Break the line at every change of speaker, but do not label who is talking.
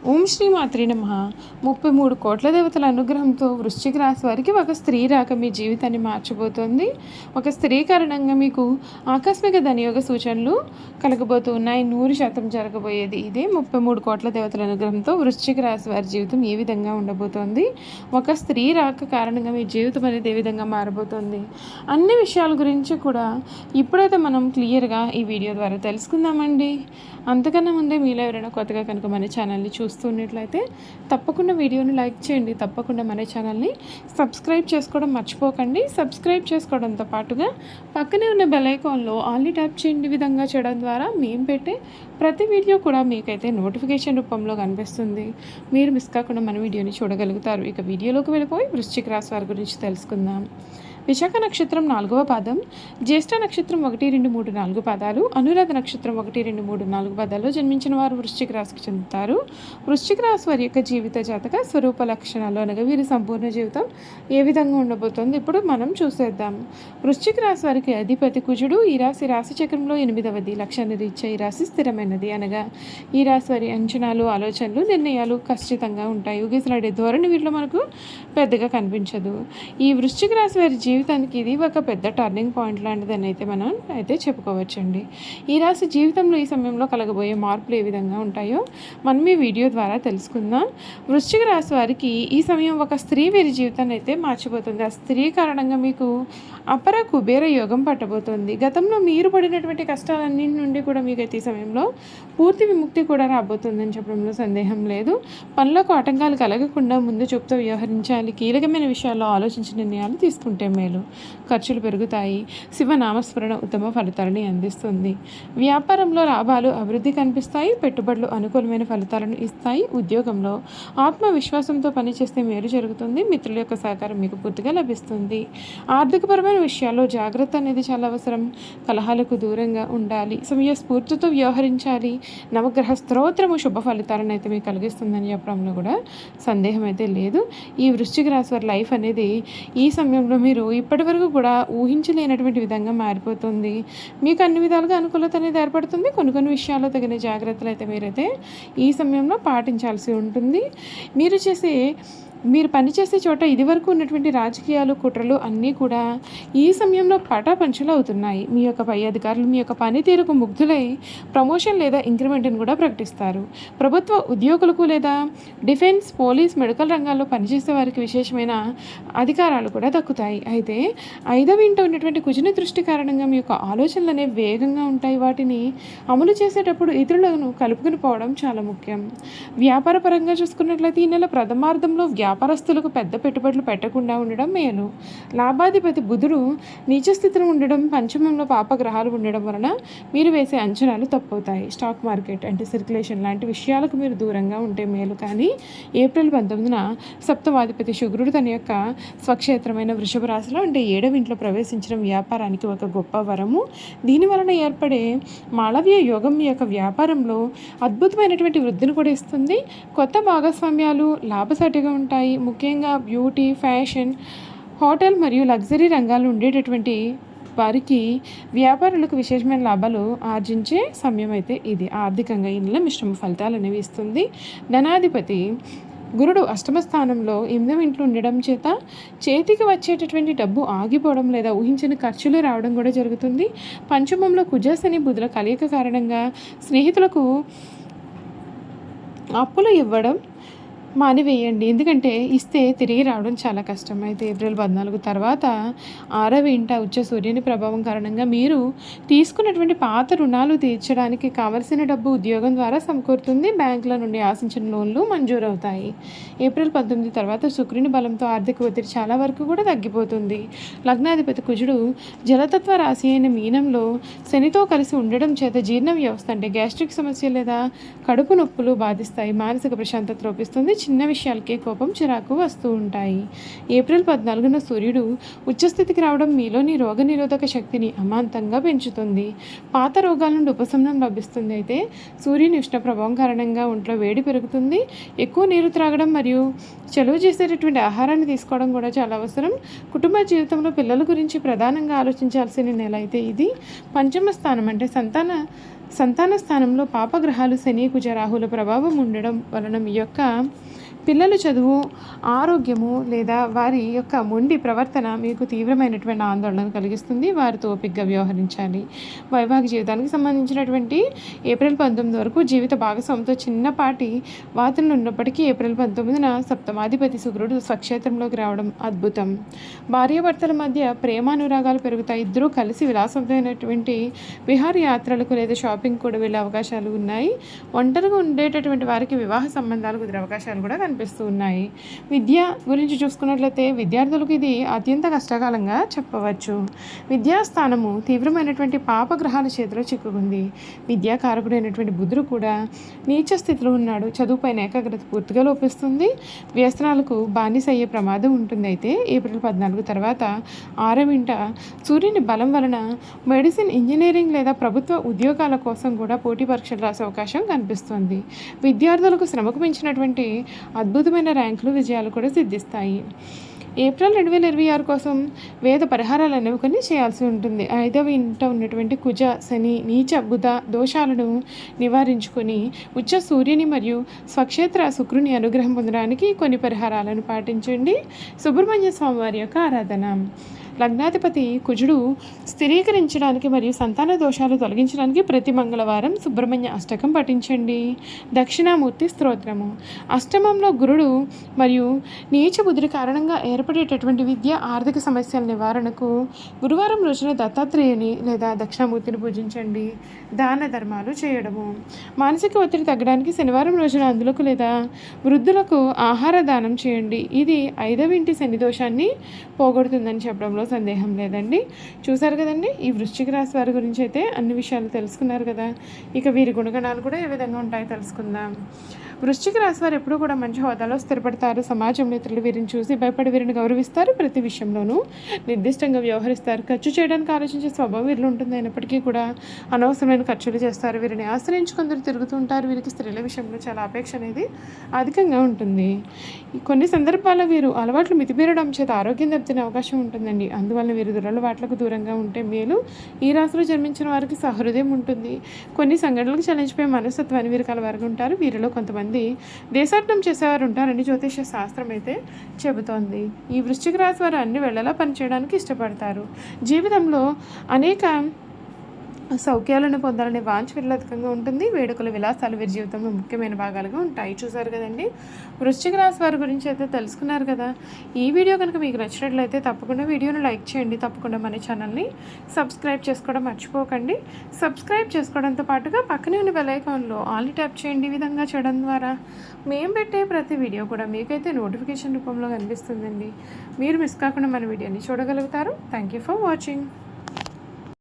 ఓం శ్రీ మాత్రే నమః 33 కోట్ల దేవతల అనుగ్రహంతో వృశ్చిక రాశి వారికి ఒక స్త్రీ రాక మీ జీవితాన్ని మార్చబోతోంది. ఒక స్త్రీ కారణంగా మీకు ఆకస్మిక ధనయోగ సూచనలు కలగబోతున్నాయి. 100% జరగబోయేది ఇదే. 33 కోట్ల దేవతల అనుగ్రహంతో వృశ్చిక రాశి వారి జీవితం ఏ విధంగా ఉండబోతోంది, ఒక స్త్రీ రాక కారణంగా మీ జీవితం అనేది ఏ విధంగా మారబోతోంది, అన్ని విషయాల గురించి కూడా ఇప్పుడైతే మనం క్లియర్గా ఈ వీడియో ద్వారా తెలుసుకుందామండి. అంతకన్నా ముందే మీలో ఎవరైనా కొత్తగా కనుక మన ఛానల్ని చూస్తున్నట్లయితే తప్పకుండా వీడియోని లైక్ చేయండి. తప్పకుండా మన ఛానల్ని సబ్స్క్రైబ్ చేసుకోవడం మర్చిపోకండి. సబ్స్క్రైబ్ చేసుకోవడంతో పాటుగా పక్కనే ఉన్న బెల్ ఐకాన్లో ఆల్ని ట్యాప్ చేయండి. విధంగా చేయడం ద్వారా మేము పెట్టే ప్రతి వీడియో కూడా మీకైతే నోటిఫికేషన్ రూపంలో కనిపిస్తుంది. మీరు మిస్ కాకుండా మన వీడియోని చూడగలుగుతారు. ఇక వీడియోలోకి వెళ్ళిపోయి వృశ్చిక రాశి వారి గురించి తెలుసుకుందాం. విశాఖ నక్షత్రం 4వ పాదం, జ్యేష్ఠ నక్షత్రం 1, 2, 3, 4 పాదాలు, అనురాధ నక్షత్రం 1, 2, 3, 4 పాదాల్లో జన్మించిన వారు వృశ్చిక రాశికి చెందుతారు. వృశ్చిక రాశి వారి యొక్క జీవిత జాతక స్వరూప లక్షణాలు అనగా వీరి సంపూర్ణ జీవితం ఏ విధంగా ఉండబోతోంది ఇప్పుడు మనం చూసేద్దాం. వృశ్చిక రాశి వారికి అధిపతి కుజుడు. ఈ రాశి చక్రంలో 8వది. లక్ష్యాన్ని రీత్యా ఈ రాశి స్థిరమైనది అనగా ఈ రాశి వారి అంచనాలు, ఆలోచనలు, నిర్ణయాలు ఖచ్చితంగా ఉంటాయి. ఊగిసలాడే ధోరణి వీరిలో మనకు పెద్దగా కనిపించదు. ఈ వృశ్చిక రాశి వారి జీవితానికి ఇది ఒక పెద్ద టర్నింగ్ పాయింట్ లాంటిదని అయితే మనం అయితే చెప్పుకోవచ్చండి. ఈ రాశి జీవితంలో ఈ సమయంలో కలగబోయే మార్పులు ఏ విధంగా ఉంటాయో మనం ఈ వీడియో ద్వారా తెలుసుకుందాం. వృశ్చిక రాశి వారికి ఈ సమయం ఒక స్త్రీ వీరి జీవితాన్ని అయితే మార్చిపోతుంది. ఆ స్త్రీ కారణంగా మీకు అపర కుబేర యోగం పట్టబోతుంది. గతంలో మీరు పడినటువంటి కష్టాలన్నింటి నుండి కూడా మీకైతే ఈ సమయంలో పూర్తి విముక్తి కూడా రాబోతుందని చెప్పడంలో సందేహం లేదు. పనులకు ఆటంకాలు కలగకుండా ముందు చూపుతూ వ్యవహరించాలి. కీలకమైన విషయాల్లో ఆలోచించిన నిర్ణయాలు తీసుకుంటే మేలు. ఖర్చులు పెరుగుతాయి. శివనామస్మరణ ఉత్తమ ఫలితాలని అందిస్తుంది. వ్యాపారంలో లాభాలు, అభివృద్ధి కనిపిస్తాయి. పెట్టుబడులు అనుకూలమైన ఫలితాలను ఇస్తాయి. ఉద్యోగంలో ఆత్మవిశ్వాసంతో పనిచేస్తే మేలు జరుగుతుంది. మిత్రుల యొక్క సహకారం మీకు పూర్తిగా లభిస్తుంది. ఆర్థికపరమైన విషయాల్లో జాగ్రత్త అనేది చాలా అవసరం. కలహాలకు దూరంగా ఉండాలి. సమయస్ఫూర్తితో వ్యవహరించాలి. నవగ్రహ స్తోత్రము శుభ ఫలితాలను అయితే మీకు కలిగిస్తుందని చెప్పడంలో కూడా సందేహం అయితే లేదు. ఈ వృశ్చిక రాశి వారి లైఫ్ అనేది ఈ సమయంలో మీరు ఇప్పటి వరకు కూడా ఊహించలేనటువంటి విధంగా మారిపోతుంది. మీకు అన్ని విధాలుగా అనుకూలత అనేది ఏర్పడుతుంది. కొన్ని విషయాల్లో తగిన జాగ్రత్తలు అయితే మీరైతే ఈ సమయంలో పాటించాల్సి ఉంటుంది. మీరు పనిచేసే చోట ఇదివరకు ఉన్నటువంటి రాజకీయాలు, కుట్రలు అన్నీ కూడా ఈ సమయంలో పటాపంచలు అవుతున్నాయి. మీ యొక్క పై అధికారులు మీ యొక్క పనితీరుకు ముగ్ధులై ప్రమోషన్ లేదా ఇంక్రిమెంట్ని కూడా ప్రకటిస్తారు. ప్రభుత్వ ఉద్యోగులకు లేదా డిఫెన్స్, పోలీస్, మెడికల్ రంగాల్లో పనిచేసే వారికి విశేషమైన అధికారాలు కూడా దక్కుతాయి. అయితే 5వ ఇంట ఉన్నటువంటి కుజుని దృష్టి కారణంగా మీ యొక్క ఆలోచనలు అనేవి వేగంగా ఉంటాయి. వాటిని అమలు చేసేటప్పుడు ఇతరులను కలుపుకుని పోవడం చాలా ముఖ్యం. వ్యాపార పరంగా చూసుకున్నట్లయితే ఈ నెల ప్రథమార్థంలో వ్యాపారస్తులకు పెద్ద పెట్టుబడులు పెట్టకుండా ఉండడం మేలు. లాభాధిపతి బుధుడు నీచ స్థితిలో ఉండడం, పంచమంలో పాపగ్రహాలు ఉండడం వలన మీరు వేసే అంచనాలు తప్పవుతాయి. స్టాక్ మార్కెట్ అంటే సర్క్యులేషన్ లాంటి విషయాలకు మీరు దూరంగా ఉంటే మేలు. కానీ ఏప్రిల్ 19న సప్తమాధిపతి శుక్రుడు తన యొక్క స్వక్షేత్రమైన వృషభ రాశిలో అంటే 7వ ఇంట్లో ప్రవేశించడం వ్యాపారానికి ఒక గొప్ప వరము. దీని వలన ఏర్పడే మాళవ్య యోగం మీ యొక్క వ్యాపారంలో అద్భుతమైనటువంటి వృద్ధిని కూడా ఇస్తుంది. కొత్త భాగస్వామ్యాలు లాభసాటిగా ఉంటాయి. ముఖ్యంగా బ్యూటీ, ఫ్యాషన్, హోటల్ మరియు లగ్జరీ రంగాల్లో ఉండేటటువంటి వారికి వ్యాపారులకు విశేషమైన లాభాలు ఆర్జించే సమయం అయితే ఇది. ఆర్థికంగా ఈ నెల మిశ్రమ ఫలితాలు అనేవి ఇస్తుంది. ధనాధిపతి గురుడు అష్టమ స్థానంలో 8వ ఇంట్లో ఉండడం చేత చేతికి వచ్చేటటువంటి డబ్బు ఆగిపోవడం లేదా ఊహించిన ఖర్చులు రావడం కూడా జరుగుతుంది. పంచమంలో కుజశని బుధుల కలయిక కారణంగా స్నేహితులకు అప్పులు ఇవ్వడం మానివేయండి. ఎందుకంటే ఇస్తే తిరిగి రావడం చాలా కష్టం. అయితే ఏప్రిల్ 14 తర్వాత 6వ ఇంట ఉచ్చ సూర్యుని ప్రభావం కారణంగా మీరు తీసుకున్నటువంటి పాత రుణాలు తీర్చడానికి కావలసిన డబ్బు ఉద్యోగం ద్వారా సమకూరుతుంది. బ్యాంకుల నుండి ఆశించిన లోన్లు మంజూరవుతాయి. ఏప్రిల్ 19 తర్వాత శుక్రుని బలంతో ఆర్థిక ఒత్తిడి చాలా వరకు కూడా తగ్గిపోతుంది. లగ్నాధిపతి కుజుడు జలతత్వ రాశి అయిన మీనంలో శనితో కలిసి ఉండడం చేత జీర్ణ వ్యవస్థ అంటే గ్యాస్ట్రిక్ సమస్య లేదా కడుపు నొప్పులు బాధిస్తాయి. మానసిక ప్రశాంతత లోపిస్తుంది. చిన్న విషయాలకే కోపం, చిరాకు వస్తూ ఉంటాయి. ఏప్రిల్ 14న సూర్యుడు ఉచ్చస్థితికి రావడం మీలోని రోగనిరోధక శక్తిని అమాంతంగా పెంచుతుంది. పాత రోగాల నుండి ఉపశమనం లభిస్తుంది. అయితే సూర్యుని ఉష్ణ ప్రభావం కారణంగా ఒంట్లో వేడి పెరుగుతుంది. ఎక్కువ నీరు త్రాగడం మరియు చలువ చేసేటటువంటి ఆహారాన్ని తీసుకోవడం కూడా చాలా అవసరం. కుటుంబ జీవితంలో పిల్లల గురించి ప్రధానంగా ఆలోచించాల్సిన నెల అయితే ఇది. పంచమ స్థానం అంటే సంతాన సంతాన స్థానంలో పాపగ్రహాలు శని కుజ రాహుల ప్రభావం ఉండడం వలన మీ యొక్క పిల్లల చదువు, ఆరోగ్యము లేదా వారి యొక్క మొండి ప్రవర్తన మీకు తీవ్రమైనటువంటి ఆందోళన కలిగిస్తుంది. వారితో ఓపికగా వ్యవహరించాలి. వైవాహిక జీవితానికి సంబంధించినటువంటి ఏప్రిల్ 19 వరకు జీవిత భాగస్వామితో చిన్నపాటి వాదనలు ఉన్నప్పటికీ ఏప్రిల్ 19న సప్తమాధిపతి శుక్రుడు స్వక్షేత్రంలోకి రావడం అద్భుతం. భార్యాభర్తల మధ్య ప్రేమానురాగాలు పెరుగుతాయి. ఇద్దరూ కలిసి విలాసవంతమైనటువంటి విహారయాత్రలకు లేదా షాపింగ్ కూడా వెళ్ళే అవకాశాలు ఉన్నాయి. ఒంటరిగా ఉండేటటువంటి వారికి వివాహ సంబంధాలు కుదిరే అవకాశాలు కూడా కనిపిస్తూ ఉన్నాయి. విద్య గురించి చూసుకున్నట్లయితే విద్యార్థులకు ఇది అత్యంత కష్టకాలంగా చెప్పవచ్చు. విద్యాస్థానము తీవ్రమైనటువంటి పాపగ్రహాల చేతిలో చిక్కుకుంది. విద్యాకారకుడైనటువంటి బుధుడు కూడా నీచ స్థితిలో ఉన్నాడు. చదువుపైన ఏకాగ్రత పూర్తిగా లోపిస్తుంది. వ్యసనాలకు బానిస అయ్యే ప్రమాదం ఉంటుంది. అయితే ఏప్రిల్ 14 తర్వాత 6వ ఇంట సూర్యుని బలం వలన మెడిసిన్, ఇంజనీరింగ్ లేదా ప్రభుత్వ ఉద్యోగాల కోసం కూడా పోటీ పరీక్షలు రాసే అవకాశం కనిపిస్తుంది. విద్యార్థులకు శ్రమకు మించినటువంటి అద్భుతమైన ర్యాంకులు, విజయాలు కూడా సిద్ధిస్తాయి. ఏప్రిల్ 2026 కోసం వేద పరిహారాలు అనేవి కొన్ని చేయాల్సి ఉంటుంది. 5వ ఇంట ఉన్నటువంటి కుజ, శని, నీచ, బుధ దోషాలను నివారించుకొని ఉచ్చ సూర్యుని మరియు స్వక్షేత్ర శుక్రుని అనుగ్రహం పొందడానికి కొన్ని పరిహారాలను పాటించండి. సుబ్రహ్మణ్య స్వామి వారి యొక్క ఆరాధన. లగ్నాధిపతి కుజుడు స్థిరీకరించడానికి మరియు సంతాన దోషాలు తొలగించడానికి ప్రతి మంగళవారం సుబ్రహ్మణ్య అష్టకం పఠించండి. దక్షిణామూర్తి స్తోత్రము. అష్టమంలో గురుడు మరియు నీచ బుధుడి కారణంగా ఏర్పడేటటువంటి విద్య, ఆర్థిక సమస్యల నివారణకు గురువారం రోజున దత్తాత్రేయుని లేదా దక్షిణామూర్తిని పూజించండి. దాన ధర్మాలు చేయడము. మానసిక ఒత్తిడి తగ్గడానికి శనివారం రోజున అందులకు లేదా వృద్ధులకు ఆహార దానం చేయండి. ఇది 5వ ఇంటి శని దోషాన్ని పోగొడుతుందని చెప్పడంలో సందేహం లేదండి. చూసారు కదండి, ఈ వృశ్చిక రాశి వారి గురించి అయితే అన్ని విషయాలు తెలుసుకున్నారు కదా. ఇక వీరి గుణగణాలు కూడా ఏ విధంగా ఉంటాయో తెలుసుకుందాం. వృశ్చిక రాశి వారు ఎప్పుడూ కూడా మంచి హోదాలో స్థిరపడతారు. సమాజంలో ఇతరులు వీరిని చూసి భయపడి వీరిని గౌరవిస్తారు. ప్రతి విషయంలోనూ నిర్దిష్టంగా వ్యవహరిస్తారు. ఖర్చు చేయడానికి ఆలోచించే స్వభావం వీరిలో ఉంటుంది. అయినప్పటికీ కూడా అనవసరమైన ఖర్చులు చేస్తారు. వీరిని ఆశ్రయించి కొందరు తిరుగుతూ ఉంటారు. వీరికి స్త్రీల విషయంలో చాలా అపేక్ష అనేది అధికంగా ఉంటుంది. కొన్ని సందర్భాల్లో వీరు అలవాట్లు మితిమీరడం చేత ఆరోగ్యం దెబ్బతినే అవకాశం ఉంటుందండి. అందువల్ల వీరు దురలవాట్లకు దూరంగా ఉంటే మేలు. ఈ రాశిలో జన్మించిన వారికి సహృదయం ఉంటుంది. కొన్ని సంఘటనలకు చలించిపోయే మనస్తత్వాన్ని వీరు కలవారుగా ఉంటారు. వీరిలో కొంతమంది దేశాటనం చేసేవారు ఉంటారని జ్యోతిష శాస్త్రం అయితే చెబుతోంది. ఈ వృశ్చిక రాశి వారు అన్ని వేళలా పనిచేయడానికి ఇష్టపడతారు. జీవితంలో అనేక సౌఖ్యాలను పొందాలనే వాంఛ వీరిలో అధికంగా ఉంటుంది. వేడుకల విలాసాలు వీరి జీవితంలో ముఖ్యమైన భాగాలుగా ఉంటాయి. చూసారు కదండి, వృశ్చిక రాశి వారి గురించి అయితే తెలుసుకున్నారు కదా. ఈ వీడియో కనుక మీకు నచ్చినట్లయితే తప్పకుండా వీడియోను లైక్ చేయండి. తప్పకుండా మన ఛానల్ని సబ్స్క్రైబ్ చేసుకోవడం మర్చిపోకండి. సబ్స్క్రైబ్ చేసుకోవడంతో పాటుగా పక్కనే ఉన్న బెల్ ఐకాన్లో ఆల్ని ట్యాప్ చేయండి. ఈ విధంగా చేయడం ద్వారా మేము పెట్టే ప్రతి వీడియో కూడా మీకైతే నోటిఫికేషన్ రూపంలో కనిపిస్తుందండి. మీరు మిస్ కాకుండా మన వీడియోని చూడగలుగుతారు. Thank you for watching.